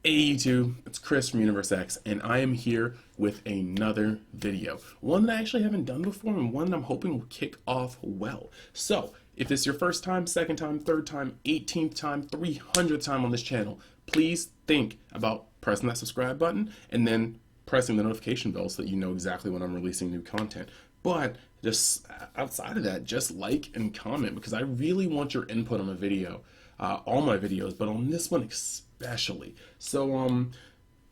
Hey YouTube, it's Chris from Universe X, and I am here with another video. One that I actually haven't done before, and one that I'm hoping will kick off well. So, if it's your first time, second time, third time, 18th time, 300th time on this channel, please think about pressing that subscribe button and then pressing the notification bell so that you know exactly when I'm releasing new content. But just outside of that, just like and comment, because I really want your input on the video. All my videos, but on this one especially. So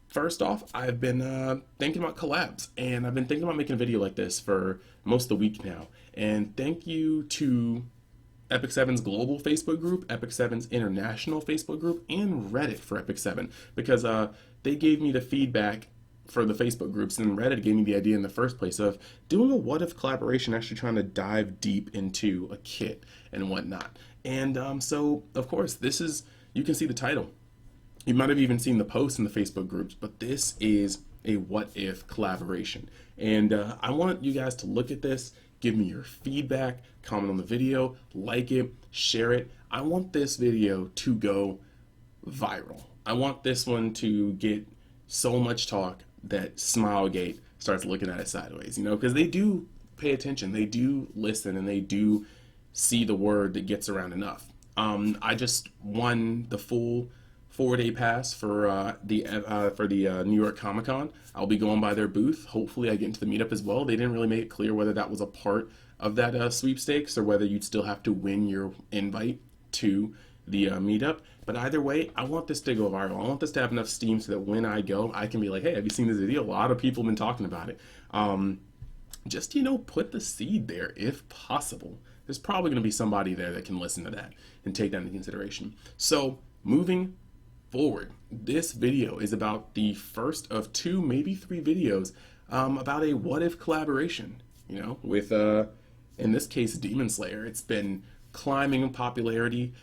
first off, I've been thinking about collabs, and I've been thinking about making a video like this for most of the week now. And thank you to Epic 7's global Facebook group, Epic 7's international Facebook group, and Reddit for Epic 7, because they gave me the feedback for the Facebook groups, and Reddit gave me the idea in the first place of doing a what if collaboration, actually trying to dive deep into a kit and whatnot. And so of course this is, you can see the title, you might have even seen the post in the Facebook groups, but this is a what if collaboration. And I want you guys to look at this, give me your feedback, comment on the video, like it, share it. I want this video to go viral. I want this one to get so much talk that Smilegate starts looking at it sideways, you know, because they do pay attention, they do listen, and they do see the word that gets around enough. I just won the full 4-day pass for the New York Comic Con. I'll be going by their booth. Hopefully I get into the meetup as well. They didn't really make it clear whether that was a part of that sweepstakes or whether you'd still have to win your invite to the meetup. But either way, I want this to go viral. I want this to have enough steam so that when I go, I can be like, hey, have you seen this video? A lot of people have been talking about it. Just, you know, put the seed there if possible. There's probably going to be somebody there that can listen to that and take that into consideration. So moving forward, this video is about the first of 2, maybe 3 videos about a what if collaboration, you know, with in this case Demon Slayer. It's been climbing in popularity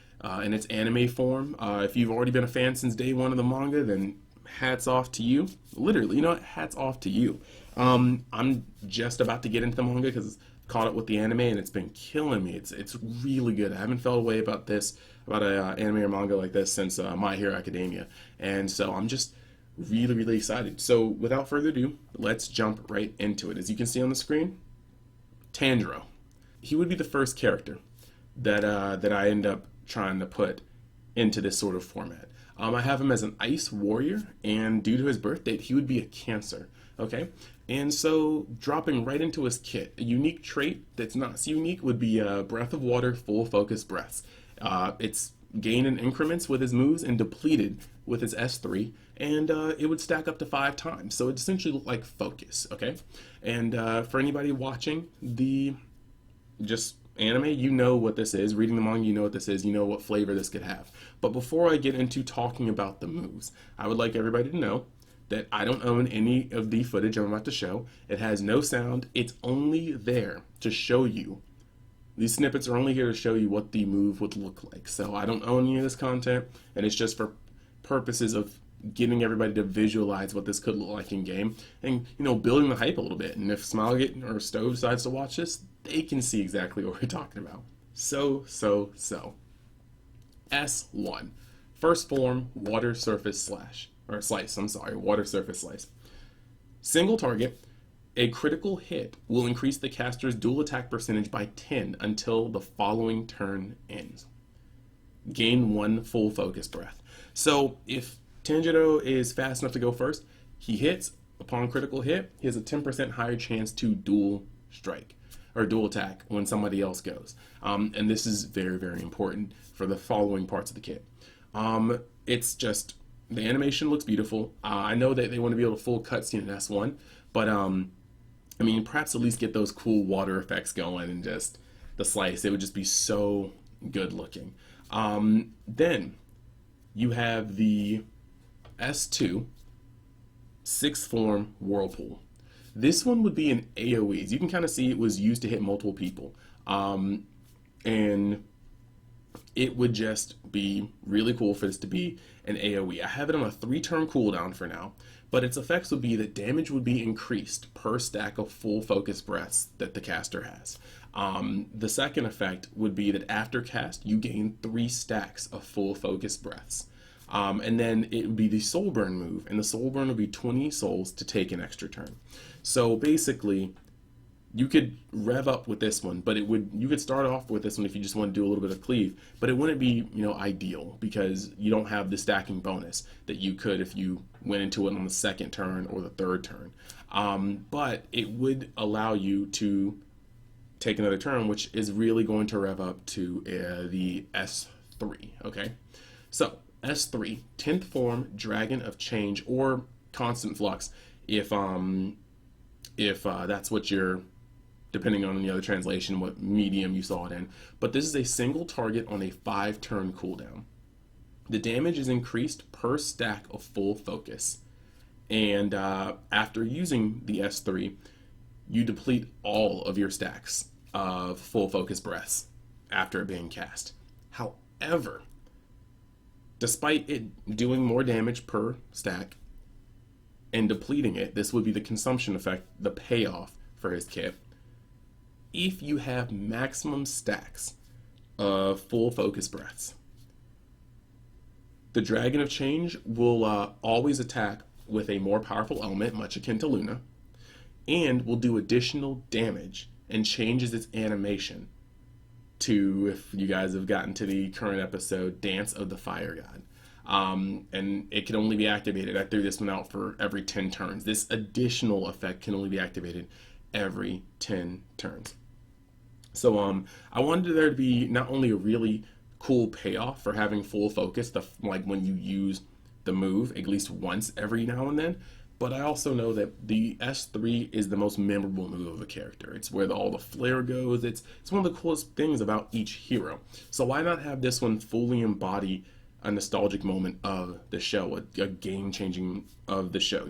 in its anime form. If you've already been a fan since day one of the manga, then hats off to you. Literally, you know what? Hats off to you. I'm just about to get into the manga because caught up with the anime, and it's been killing me. It's really good. I haven't felt a way about this, about an anime or manga like this since My Hero Academia, and so I'm just really excited. So without further ado, let's jump right into it. As you can see on the screen, Tanjiro. He would be the first character that I end up trying to put into this sort of format. I have him as an ice warrior, and due to his birth date, he would be a Cancer. Okay, and so dropping right into his kit, a unique trait that's not so unique would be Breath of Water full focus breaths. It's gained in increments with his moves and depleted with his S3, and it would stack up to 5 times. So it essentially looked like focus. Okay, and for anybody watching the just anime, you know what this is. Reading the manga, you know what this is. You know what flavor this could have. But before I get into talking about the moves, I would like everybody to know that I don't own any of the footage I'm about to show. It has no sound. It's only there to show you. These snippets are only here to show you what the move would look like. So I don't own any of this content, and it's just for purposes of getting everybody to visualize what this could look like in game, and, you know, building the hype a little bit. And if Smilegate or Stove decides to watch this, they can see exactly what we're talking about. So S1, first form water surface slice, water surface slice. Single target, a critical hit will increase the caster's dual attack percentage by 10 until the following turn ends. Gain 1 full focus breath. So if Tanjiro is fast enough to go first, he hits, upon critical hit, he has a 10% higher chance to dual strike or dual attack when somebody else goes. And this is very important for the following parts of the kit. It's just, the animation looks beautiful. I know that they want to be able to full cutscene in S1, but I mean, perhaps at least get those cool water effects going and just the slice. It would just be so good looking. Then you have the S26 Form Whirlpool. This one would be an AoE. As you can kind of see, it was used to hit multiple people. And it would just be really cool for this to be an AoE. I have it on a 3-turn cooldown for now, but its effects would be that damage would be increased per stack of full focus breaths that the caster has. The second effect would be that after cast, you gain 3 stacks of full focus breaths. And then it would be the soul burn move, and the soul burn would be 20 souls to take an extra turn. So basically, you could rev up with this one, but you could start off with this one if you just want to do a little bit of cleave, but it wouldn't be, ideal because you don't have the stacking bonus that you could if you went into it on the second turn or the third turn. But it would allow you to take another turn, which is really going to rev up to the S3, okay? So S3, 10th form, Dragon of Change, or Constant Flux, if that's what you're, depending on the other translation, what medium you saw it in. But this is a single target on a 5-turn cooldown. The damage is increased per stack of full focus. And after using the S3, you deplete all of your stacks of full focus breaths after it being cast. However, despite it doing more damage per stack and depleting it, this would be the consumption effect, the payoff for his kit. If you have maximum stacks of full focus breaths, the Dragon of Change will always attack with a more powerful element, much akin to Luna, and will do additional damage and changes its animation to, if you guys have gotten to the current episode, Dance of the Fire God. And it can only be activated. I threw this one out for every 10 turns. This additional effect can only be activated every 10 turns. So I wanted there to be not only a really cool payoff for having full focus, like when you use the move at least once every now and then, but I also know that the S3 is the most memorable move of a character. It's where all the flair goes. It's one of the coolest things about each hero. So why not have this one fully embody a nostalgic moment of the show, a game-changing of the show?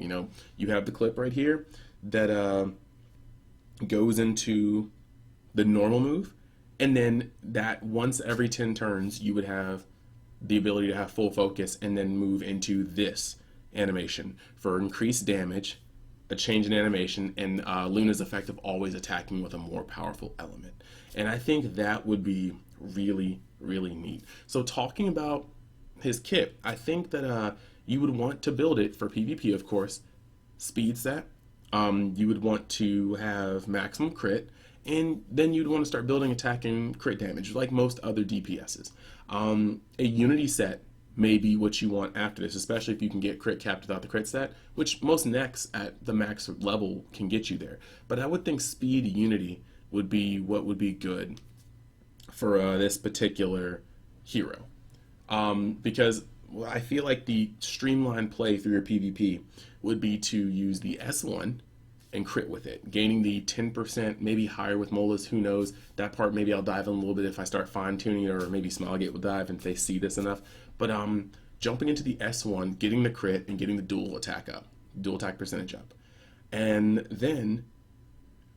You have the clip right here that goes into the normal move, and then that once every 10 turns you would have the ability to have full focus and then move into this animation for increased damage, a change in animation, and Luna's effect of always attacking with a more powerful element. And I think that would be really, really neat. So talking about his kit, I think that you would want to build it for PvP, of course, speed set. You would want to have maximum crit, and then you'd want to start building attack and crit damage like most other DPSs. A unity set may be what you want after this, especially if you can get crit capped without the crit set, which most necks at the max level can get you there. But I would think speed unity would be what would be good for this particular hero. Because I feel like the streamlined play through your PvP would be to use the S1 and crit with it, gaining the 10%, maybe higher with Molas, who knows. That part maybe I'll dive in a little bit if I start fine-tuning it, or maybe Smilegate will dive if they see this enough. But jumping into the S1, getting the crit, and getting the dual attack percentage up. And then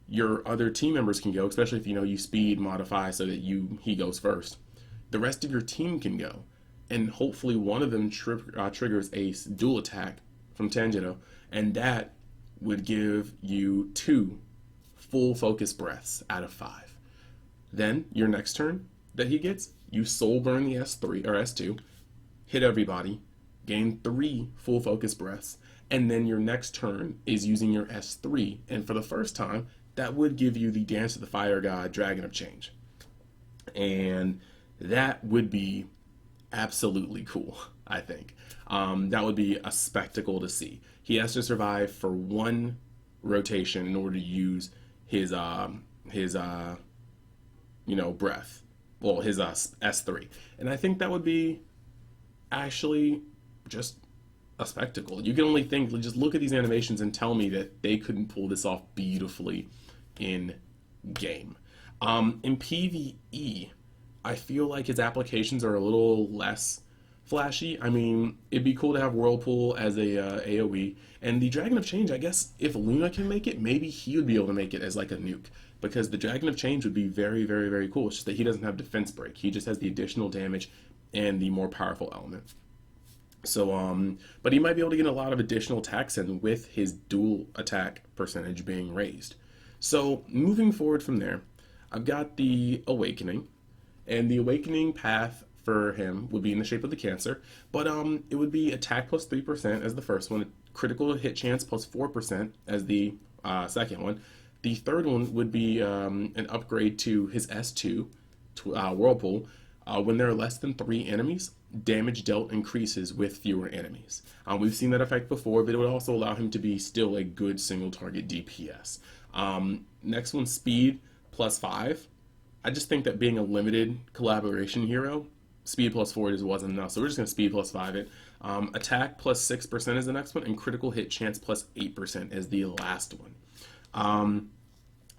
your other team members can go, especially if you speed modify so that he goes first. The rest of your team can go, and hopefully one of them triggers a dual attack from Tanjiro, and that would give you 2 full focus breaths out of 5. Then your next turn that he gets, you soul burn the S3 or S2, hit everybody, gain 3 full focus breaths, and then your next turn is using your S3, and for the first time that would give you the Dance of the Fire God, Dragon of Change. And that would be absolutely cool, I think. That would be a spectacle to see. He has to survive for 1 rotation in order to use his breath. Well, his S3. And I think that would be actually just a spectacle. You can only think, just look at these animations and tell me that they couldn't pull this off beautifully in game. In PvE, I feel like his applications are a little less flashy. I mean, it'd be cool to have Whirlpool as a AoE, and the Dragon of Change, I guess if Luna can make it, maybe he would be able to make it as like a nuke, because the Dragon of Change would be very, very, very cool. It's just that he doesn't have defense break. He just has the additional damage and the more powerful element. So, but he might be able to get a lot of additional attacks in with his dual attack percentage being raised. So moving forward from there, I've got the Awakening, and the Awakening path for him would be in the shape of the cancer, but it would be attack plus 3% as the first one, critical hit chance plus 4% as the second one. The third one would be an upgrade to his S2 Whirlpool. When there are less than 3 enemies, damage dealt increases with fewer enemies. We've seen that effect before, but it would also allow him to be still a good single target DPS. Next one, speed plus 5. I just think that being a limited collaboration hero, speed plus 4 just wasn't enough, so we're just going to speed plus 5 it. Attack plus 6% is the next one, and critical hit chance plus 8% is the last one.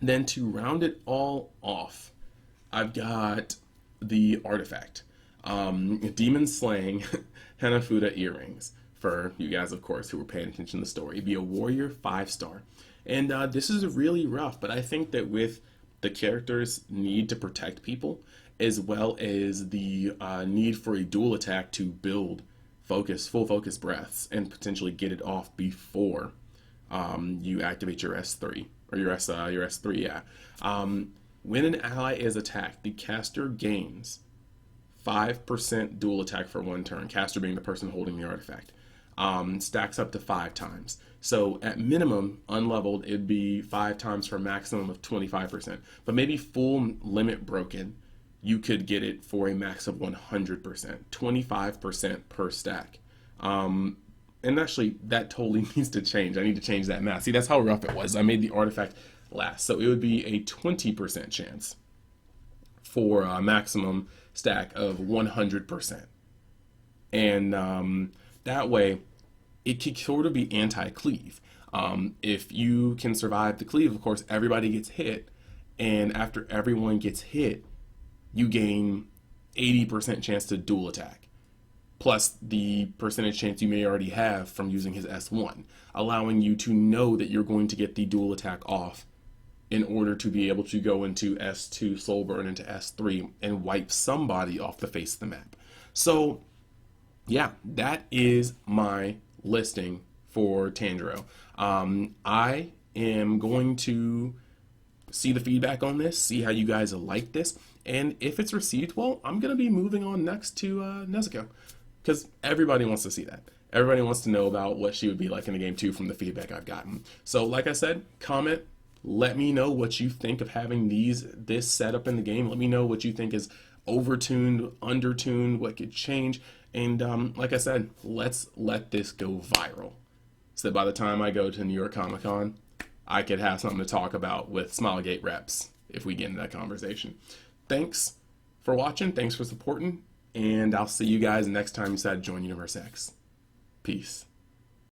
Then to round it all off, I've got the artifact. Demon Slaying Hanafuda earrings. For you guys, of course, who were paying attention to the story. It'd be a warrior 5-star. And this is really rough, but I think that with the character's need to protect people, as well as the need for a dual attack to build full focus breaths and potentially get it off before you activate your S3 or your S3, yeah. When an ally is attacked, the caster gains 5% dual attack for 1 turn. Caster being the person holding the artifact. Stacks up to 5 times. So at minimum, unleveled, it'd be 5 times for a maximum of 25%. But maybe full limit broken, you could get it for a max of 100%, 25% per stack. And actually, that totally needs to change. I need to change that math. See, that's how rough it was. I made the artifact last. So it would be a 20% chance for a maximum stack of 100%. And that way, it could sort of be anti-cleave. If you can survive the cleave, of course, everybody gets hit. And after everyone gets hit, you gain 80% chance to dual attack, plus the percentage chance you may already have from using his S1, allowing you to know that you're going to get the dual attack off in order to be able to go into S2 Soul Burn into S3 and wipe somebody off the face of the map. So yeah, that is my listing for Tanjiro. I am going to see the feedback on this, see how you guys like this, and if it's received well, I'm going to be moving on next to Nezuko, because everybody wants to see that. Everybody wants to know about what she would be like in the game too from the feedback I've gotten. So like I said, comment, let me know what you think of having this setup in the game. Let me know what you think is overtuned, undertuned, what could change. And like I said, let's let this go viral, so that by the time I go to New York Comic Con, I could have something to talk about with Smilegate reps if we get into that conversation. Thanks for watching. Thanks for supporting. And I'll see you guys next time you decide to join UniXGaming. Peace.